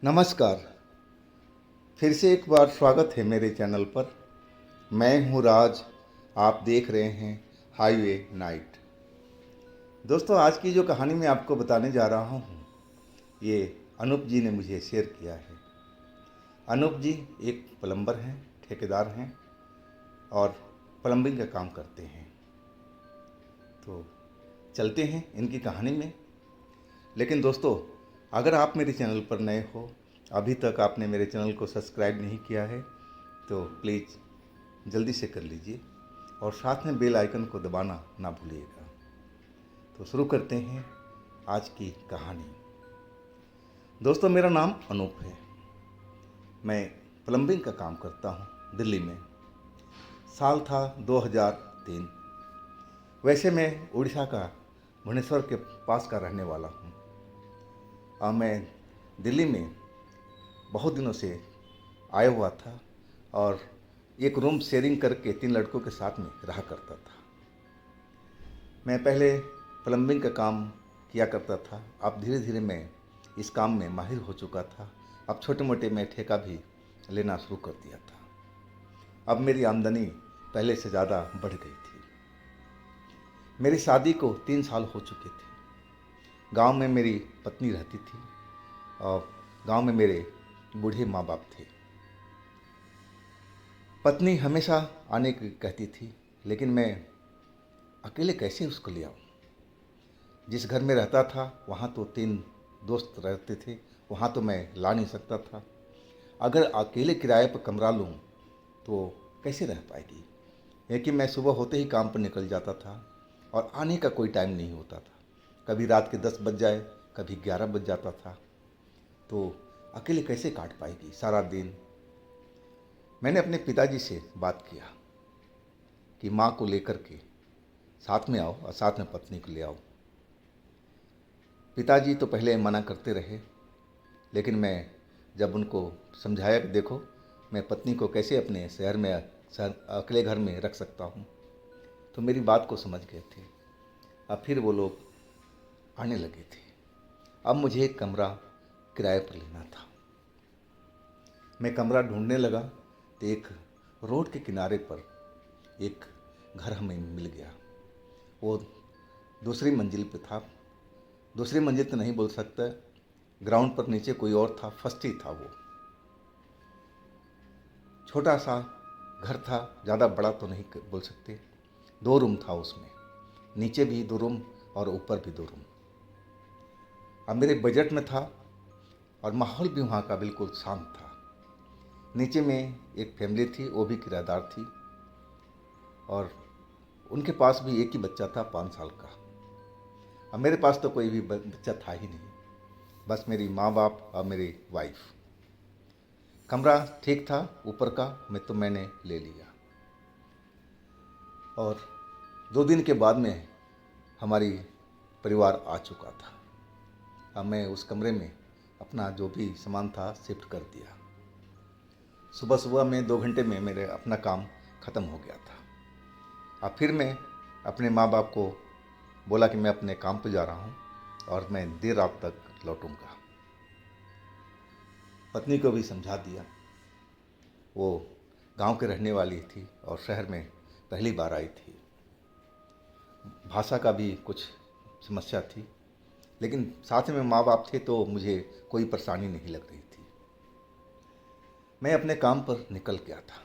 नमस्कार। फिर से एक बार स्वागत है मेरे चैनल पर। मैं हूं राज। आप देख रहे हैं हाईवे नाइट। दोस्तों, आज की जो कहानी मैं आपको बताने जा रहा हूं, ये अनूप जी ने मुझे शेयर किया है। अनूप जी एक प्लम्बर हैं, ठेकेदार हैं और प्लम्बिंग का काम करते हैं। तो चलते हैं इनकी कहानी में। लेकिन दोस्तों, अगर आप मेरे चैनल पर नए हो, अभी तक आपने मेरे चैनल को सब्सक्राइब नहीं किया है, तो प्लीज़ जल्दी से कर लीजिए और साथ में बेल आइकन को दबाना ना भूलिएगा। तो शुरू करते हैं आज की कहानी। दोस्तों, मेरा नाम अनूप है। मैं प्लम्बिंग का काम करता हूँ दिल्ली में। साल था 2003। वैसे मैं उड़ीसा का भुवनेश्वर के पास का रहने वाला हूँ। और मैं दिल्ली में बहुत दिनों से आया हुआ था और एक रूम शेयरिंग करके 3 लड़कों के साथ में रहा करता था। मैं पहले प्लम्बिंग का काम किया करता था। अब धीरे धीरे मैं इस काम में माहिर हो चुका था। अब छोटे मोटे मैं ठेका भी लेना शुरू कर दिया था। अब मेरी आमदनी पहले से ज़्यादा बढ़ गई थी। मेरी शादी को 3 साल हो चुके थे। गांव में मेरी पत्नी रहती थी और गांव में मेरे बूढ़े माँ बाप थे। पत्नी हमेशा आने की कहती थी, लेकिन मैं अकेले कैसे उसको ले आऊँ। जिस घर में रहता था वहाँ तो 3 दोस्त रहते थे, वहाँ तो मैं ला नहीं सकता था। अगर अकेले किराए पर कमरा लूँ तो कैसे रह पाएगी। है कि मैं सुबह होते ही काम पर निकल जाता था और आने का कोई टाइम नहीं होता था। कभी रात के 10 बज जाए, कभी 11 बज जाता था। तो अकेले कैसे काट पाएगी सारा दिन। मैंने अपने पिताजी से बात किया कि माँ को लेकर के साथ में आओ और साथ में पत्नी को ले आओ। पिताजी तो पहले मना करते रहे, लेकिन मैं जब उनको समझाया कि देखो, मैं पत्नी को कैसे अपने शहर अकेले घर में रख सकता हूँ, तो मेरी बात को समझ गए थे। अब फिर वो लोग आने लगे थे। अब मुझे एक कमरा किराए पर लेना था। मैं कमरा ढूंढने लगा तो एक रोड के किनारे पर एक घर हमें मिल गया। वो दूसरी मंजिल पे था। दूसरी मंजिल तो नहीं बोल सकता, ग्राउंड पर नीचे कोई और था, फर्स्ट ही था वो। छोटा सा घर था, ज़्यादा बड़ा तो नहीं बोल सकते। 2 रूम था उसमें, नीचे भी 2 रूम और ऊपर भी 2 रूम। अब मेरे बजट में था और माहौल भी वहाँ का बिल्कुल शांत था। नीचे में एक फैमिली थी, वो भी किराएदार थी और उनके पास भी एक ही बच्चा था 5 साल का। अब मेरे पास तो कोई भी बच्चा था ही नहीं, बस मेरी माँ बाप और मेरी वाइफ। कमरा ठीक था ऊपर का, मैंने ले लिया। और 2 दिन के बाद में हमारी परिवार आ चुका था। अब मैं उस कमरे में अपना जो भी सामान था शिफ्ट कर दिया। सुबह सुबह में 2 घंटे में मेरे अपना काम ख़त्म हो गया था। अब फिर मैं अपने माँ बाप को बोला कि मैं अपने काम पर जा रहा हूँ और मैं देर रात तक लौटूंगा। पत्नी को भी समझा दिया। वो गांव के रहने वाली थी और शहर में पहली बार आई थी। भाषा का भी कुछ समस्या थी, लेकिन साथ में माँ बाप थे तो मुझे कोई परेशानी नहीं लग रही थी। मैं अपने काम पर निकल गया था।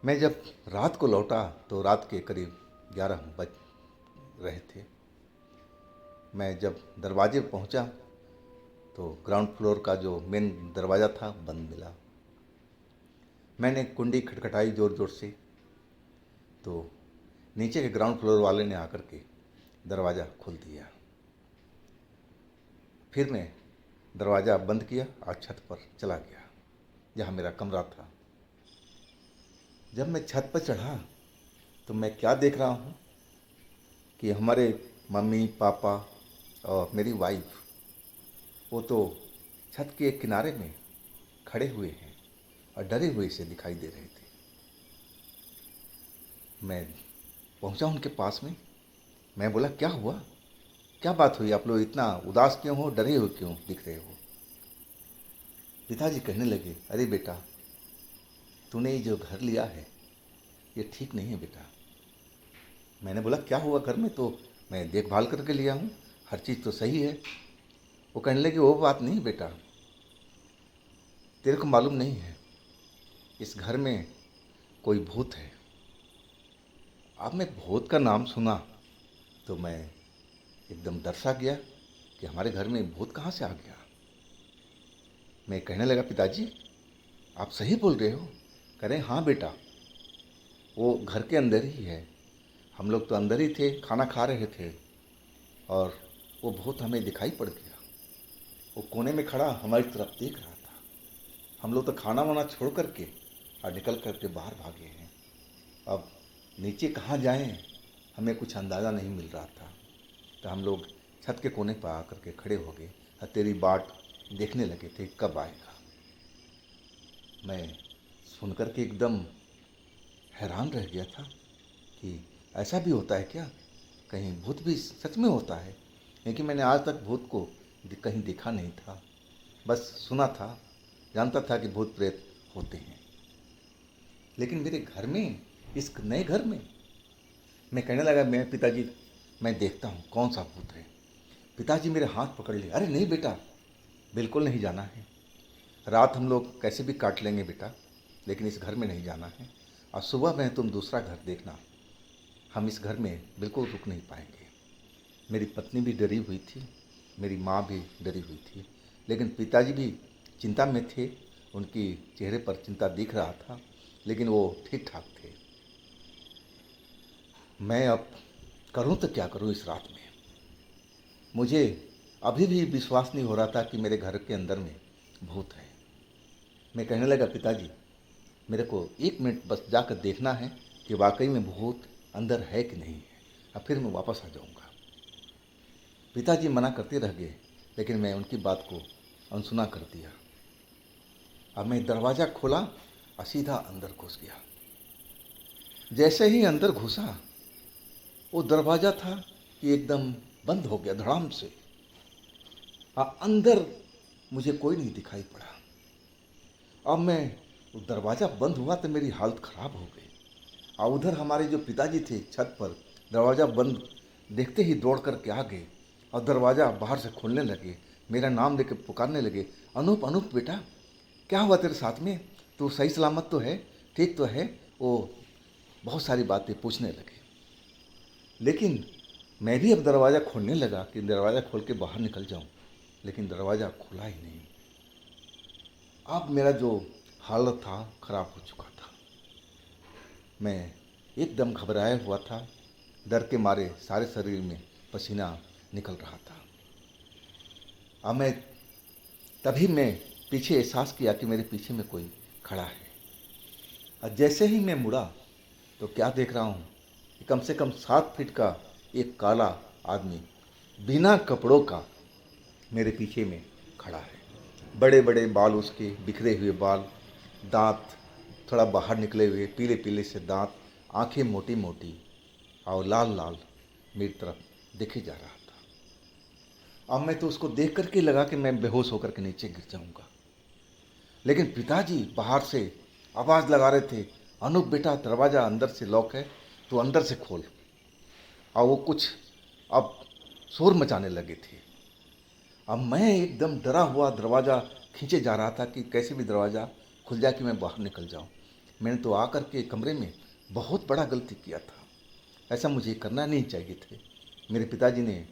मैं जब रात को लौटा तो रात के करीब 11 बज रहे थे। मैं जब दरवाजे पर पहुंचा तो ग्राउंड फ्लोर का जो मेन दरवाज़ा था बंद मिला। मैंने कुंडी खटखटाई ज़ोर ज़ोर से, तो नीचे के ग्राउंड फ्लोर वाले ने आकर के दरवाज़ा खोल दिया। फिर मैं दरवाज़ा बंद किया और छत पर चला गया जहाँ मेरा कमरा था। जब मैं छत पर चढ़ा तो मैं क्या देख रहा हूँ कि हमारे मम्मी पापा और मेरी वाइफ, वो तो छत के किनारे में खड़े हुए हैं और डरे हुए से दिखाई दे रहे थे। मैं पहुंचा उनके पास में। मैं बोला, क्या हुआ, क्या बात हुई, आप लोग इतना उदास क्यों हो, डरे हो क्यों दिख रहे हो? पिताजी कहने लगे, अरे बेटा, तूने ये जो घर लिया है ये ठीक नहीं है बेटा। मैंने बोला क्या हुआ घर में, तो मैं देखभाल करके लिया हूँ, हर चीज़ तो सही है। वो कहने लगे वो बात नहीं बेटा, तेरे को मालूम नहीं है इस घर में कोई भूत है। अब मैं भूत का नाम सुना तो मैं एकदम डर सा गया कि हमारे घर में भूत कहाँ से आ गया। मैं कहने लगा पिताजी आप सही बोल रहे हो? कह रहे हाँ बेटा, वो घर के अंदर ही है, हम लोग तो अंदर ही थे, खाना खा रहे थे और वो भूत हमें दिखाई पड़ गया। वो कोने में खड़ा हमारी तरफ देख रहा था। हम लोग तो खाना वाना छोड़ करके और निकल करके बाहर भागे हैं। अब नीचे कहाँ जाएं हमें कुछ अंदाज़ा नहीं मिल रहा था। तो हम लोग छत के कोने पर आकर के खड़े हो गए और तेरी बाट देखने लगे थे कब आएगा। मैं सुनकर के एकदम हैरान रह गया था कि ऐसा भी होता है क्या, कहीं भूत भी सच में होता है। क्योंकि मैंने आज तक भूत को कहीं देखा नहीं था, बस सुना था, जानता था कि भूत प्रेत होते हैं। लेकिन मेरे घर में, इस नए घर में, मैं कहने लगा मैं पिताजी मैं देखता हूँ कौन सा भूत है। पिताजी मेरे हाथ पकड़ लिए, अरे नहीं बेटा, बिल्कुल नहीं जाना है। रात हम लोग कैसे भी काट लेंगे बेटा, लेकिन इस घर में नहीं जाना है। और सुबह में तुम दूसरा घर देखना, हम इस घर में बिल्कुल रुक नहीं पाएंगे। मेरी पत्नी भी डरी हुई थी, मेरी माँ भी डरी हुई थी, लेकिन पिताजी भी चिंता में थे। उनकी चेहरे पर चिंता दिख रहा था, लेकिन वो ठीक ठाक थे। मैं अब करूं तो क्या करूं इस रात में। मुझे अभी भी विश्वास नहीं हो रहा था कि मेरे घर के अंदर में भूत है। मैं कहने लगा पिताजी मेरे को 1 मिनट बस जाकर देखना है कि वाकई में भूत अंदर है कि नहीं है, और फिर मैं वापस आ जाऊंगा। पिताजी मना करते रह गए, लेकिन मैं उनकी बात को अनसुना कर दिया। अब मैं दरवाज़ा खोला और सीधा अंदर घुस गया। जैसे ही अंदर घुसा, वो दरवाज़ा था कि एकदम बंद हो गया धड़ाम से। अंदर मुझे कोई नहीं दिखाई पड़ा। अब मैं दरवाज़ा बंद हुआ तो मेरी हालत ख़राब हो गई। और उधर हमारे जो पिताजी थे छत पर, दरवाज़ा बंद देखते ही दौड़ कर के आ गए और दरवाज़ा बाहर से खोलने लगे, मेरा नाम लेकर पुकारने लगे, अनूप अनूप बेटा क्या हुआ तेरे साथ में, तू सही सलामत तो है, ठीक तो है। वो बहुत सारी बातें पूछने लगे। लेकिन मैं भी अब दरवाज़ा खोलने लगा कि दरवाज़ा खोल के बाहर निकल जाऊं, लेकिन दरवाज़ा खुला ही नहीं। अब मेरा जो हालत था ख़राब हो चुका था। मैं एकदम घबराया हुआ था, डर के मारे सारे शरीर में पसीना निकल रहा था। अब तभी मैं पीछे एहसास किया कि मेरे पीछे में कोई खड़ा है। और जैसे ही मैं मुड़ा तो क्या देख रहा हूँ कि कम से कम 7 फीट का एक काला आदमी बिना कपड़ों का मेरे पीछे में खड़ा है। बड़े बड़े बाल उसके, बिखरे हुए बाल, दांत थोड़ा बाहर निकले हुए, पीले पीले से दांत, आंखें मोटी मोटी और लाल लाल मेरी तरफ देखे जा रहा था। अब मैं तो उसको देख करके लगा कि मैं बेहोश होकर के नीचे गिर जाऊंगा। लेकिन पिताजी बाहर से आवाज़ लगा रहे थे, अनूप बेटा दरवाज़ा अंदर से लॉक है, तो अंदर से खोल। और वो कुछ अब शोर मचाने लगे थे। अब मैं एकदम डरा हुआ दरवाज़ा खींचे जा रहा था कि कैसे भी दरवाज़ा खुल जाए कि मैं बाहर निकल जाऊं। मैंने तो आकर के कमरे में बहुत बड़ा गलती किया था, ऐसा मुझे करना नहीं चाहिए थे। मेरे पिताजी ने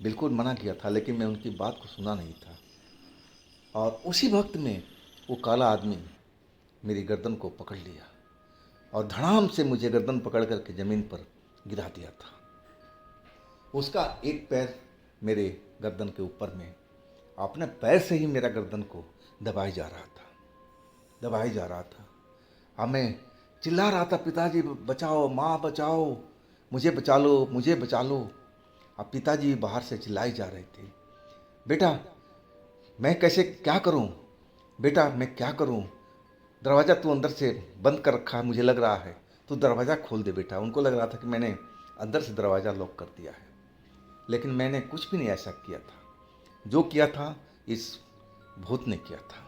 बिल्कुल मना किया था, लेकिन मैं उनकी बात को सुना नहीं था। और उसी वक्त में वो काला आदमी मेरी गर्दन को पकड़ लिया और धड़ाम से मुझे गर्दन पकड़ करके ज़मीन पर गिरा दिया था। उसका एक पैर मेरे गर्दन के ऊपर में, अपने पैर से ही मेरा गर्दन को दबाई जा रहा था, दबाई जा रहा था। हाँ, मैं चिल्ला रहा था, पिताजी बचाओ, माँ बचाओ, मुझे बचा लो, मुझे बचा लो। अब पिताजी बाहर से चिल्लाई जा रहे थे, बेटा मैं कैसे क्या करूं, बेटा मैं क्या करूं, दरवाज़ा तू अंदर से बंद कर रखा है, मुझे लग रहा है, तू दरवाज़ा खोल दे बेटा। उनको लग रहा था कि मैंने अंदर से दरवाज़ा लॉक कर दिया है। लेकिन मैंने कुछ भी नहीं ऐसा किया था। जो किया था इस भूत ने किया था।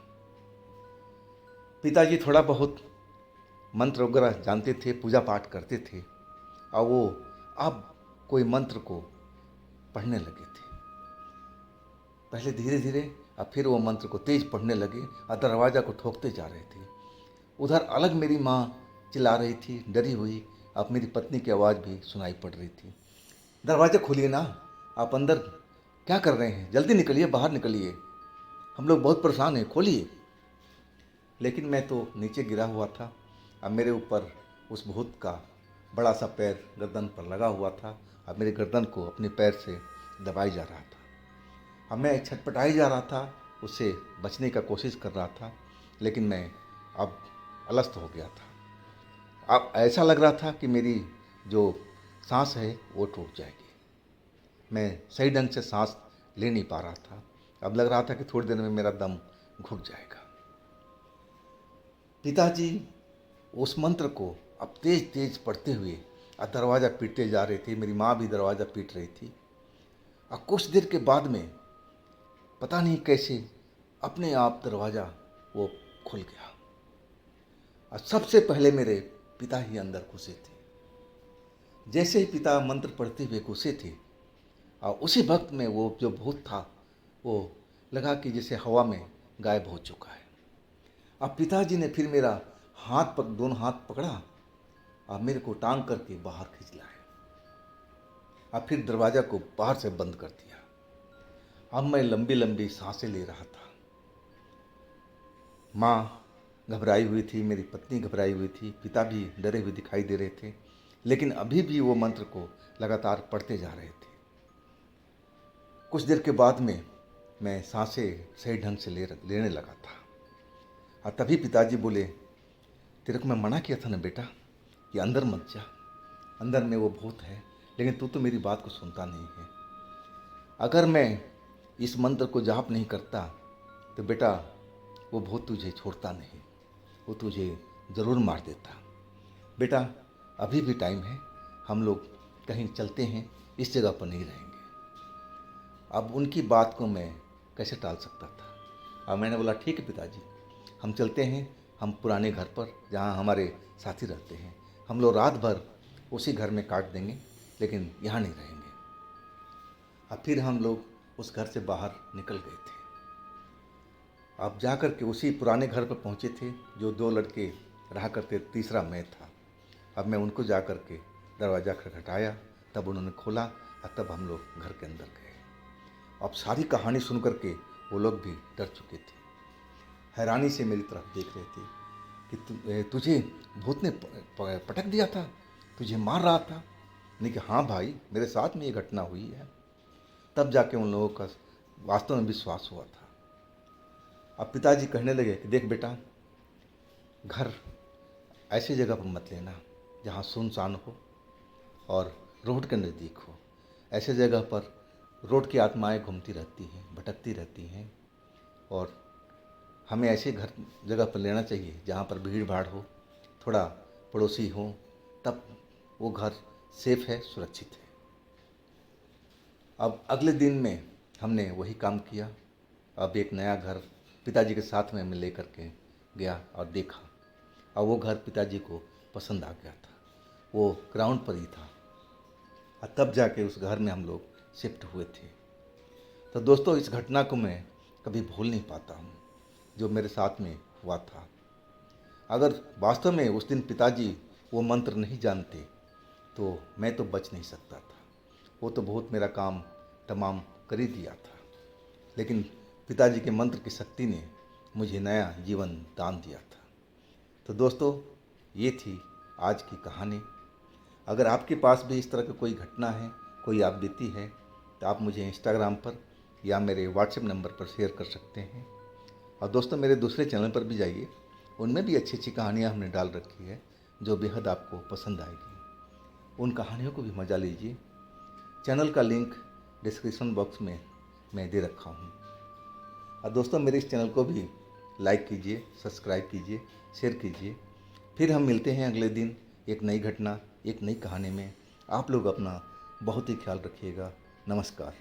पिताजी थोड़ा बहुत मंत्र वगैरह जानते थे, पूजा पाठ करते थे, और वो अब कोई मंत्र को पढ़ने लगे थे। पहले धीरे धीरे, अब फिर वो मंत्र को तेज पढ़ने लगे और दरवाज़ा को ठोकते जा रहे थे। उधर अलग मेरी माँ चिल्ला रही थी, डरी हुई। अब मेरी पत्नी की आवाज़ भी सुनाई पड़ रही थी, दरवाज़ा खोलिए ना, आप अंदर क्या कर रहे हैं, जल्दी निकलिए, बाहर निकलिए, हम लोग बहुत परेशान हैं, खोलिए। लेकिन मैं तो नीचे गिरा हुआ था। अब मेरे ऊपर उस भूत का बड़ा सा पैर गर्दन पर लगा हुआ था। अब मेरे गर्दन को अपने पैर से दबाई जा रहा था। अब मैं छटपटाई जा रहा था, उससे बचने का कोशिश कर रहा था, लेकिन मैं अब अलस्त हो गया था। अब ऐसा लग रहा था कि मेरी जो सांस है वो टूट जाएगी। मैं सही ढंग से सांस ले नहीं पा रहा था। अब लग रहा था कि थोड़ी देर में मेरा दम घुट जाएगा। पिताजी उस मंत्र को अब तेज तेज पढ़ते हुए दरवाज़ा पीटते जा रहे थे। मेरी माँ भी दरवाज़ा पीट रही थी। और कुछ देर के बाद में पता नहीं कैसे अपने आप दरवाज़ा वो खुल गया और सबसे पहले मेरे पिता ही अंदर घुसे थे। जैसे ही पिता मंत्र पढ़ते हुए घुसे थे और उसी वक्त में वो जो भूत था वो लगा कि जैसे हवा में गायब हो चुका है। अब पिताजी ने फिर मेरा दोनों हाथ पकड़ा और मेरे को टांग करके बाहर खींच लाया और फिर दरवाज़ा को बाहर से बंद कर दिया। अब मैं लंबी लंबी सांसें ले रहा था। माँ घबराई हुई थी, मेरी पत्नी घबराई हुई थी, पिता भी डरे हुए दिखाई दे रहे थे, लेकिन अभी भी वो मंत्र को लगातार पढ़ते जा रहे थे। कुछ देर के बाद में मैं सांसें सही ढंग से लेने लगा था और तभी पिताजी बोले, तेरे को मैं मना किया था ना बेटा कि अंदर मत जा, अंदर में वो भूत है, लेकिन तू तो मेरी बात को सुनता नहीं है। अगर मैं इस मंत्र को जाप नहीं करता तो बेटा वो भूत तुझे छोड़ता नहीं, वो तुझे ज़रूर मार देता। बेटा अभी भी टाइम है, हम लोग कहीं चलते हैं, इस जगह पर नहीं रहेंगे। अब उनकी बात को मैं कैसे टाल सकता था। अब मैंने बोला, ठीक है पिताजी, हम चलते हैं, हम पुराने घर पर जहाँ हमारे साथी रहते हैं, हम लोग रात भर उसी घर में काट देंगे, लेकिन यहाँ नहीं रहेंगे। अब फिर हम लोग उस घर से बाहर निकल गए थे। अब जा कर के उसी पुराने घर पर पहुँचे थे जो 2 लड़के रहा करते, तीसरा मैं था। अब मैं उनको जा कर के दरवाज़ा खटखटाया, तब उन्होंने खोला और तब हम लोग घर के अंदर गए। अब सारी कहानी सुन कर के वो लोग भी डर चुके थे, हैरानी से मेरी तरफ देख रहे थे कि तुझे भूत ने पटक दिया था, तुझे मार रहा था। नहीं कि हाँ भाई, मेरे साथ में ये घटना हुई है। तब जाके उन लोगों का वास्तव में विश्वास हुआ था। अब पिताजी कहने लगे कि देख बेटा, घर ऐसी जगह पर मत लेना जहाँ सुनसान हो और रोड के नज़दीक हो। ऐसे जगह पर रोड की आत्माएं घूमती रहती हैं, भटकती रहती हैं, और हमें ऐसे जगह पर लेना चाहिए जहाँ पर भीड़ भाड़ हो, थोड़ा पड़ोसी हो, तब वो घर सेफ है, सुरक्षित है। अब अगले दिन में हमने वही काम किया। अब एक नया घर पिताजी के साथ में मैं लेकर के गया और देखा, और वो घर पिताजी को पसंद आ गया था। वो ग्राउंड पर ही था और तब जाके उस घर में हम लोग शिफ्ट हुए थे। तो दोस्तों, इस घटना को मैं कभी भूल नहीं पाता हूँ जो मेरे साथ में हुआ था। अगर वास्तव में उस दिन पिताजी वो मंत्र नहीं जानते तो मैं तो बच नहीं सकता था। वो तो बहुत मेरा काम तमाम कर ही दिया था, लेकिन पिताजी के मंत्र की शक्ति ने मुझे नया जीवन दान दिया था। तो दोस्तों, ये थी आज की कहानी। अगर आपके पास भी इस तरह की कोई घटना है, कोई आप बीती है, तो आप मुझे इंस्टाग्राम पर या मेरे व्हाट्सएप नंबर पर शेयर कर सकते हैं। और दोस्तों, मेरे दूसरे चैनल पर भी जाइए, उनमें भी अच्छी अच्छी कहानियाँ हमने डाल रखी है जो बेहद आपको पसंद आएगी। उन कहानियों को भी मज़ा लीजिए। चैनल का लिंक डिस्क्रिप्शन बॉक्स में मैं दे रखा हूँ। और दोस्तों, मेरे इस चैनल को भी लाइक कीजिए, सब्सक्राइब कीजिए, शेयर कीजिए। फिर हम मिलते हैं अगले दिन एक नई घटना, एक नई कहानी में। आप लोग अपना बहुत ही ख्याल रखिएगा। नमस्कार।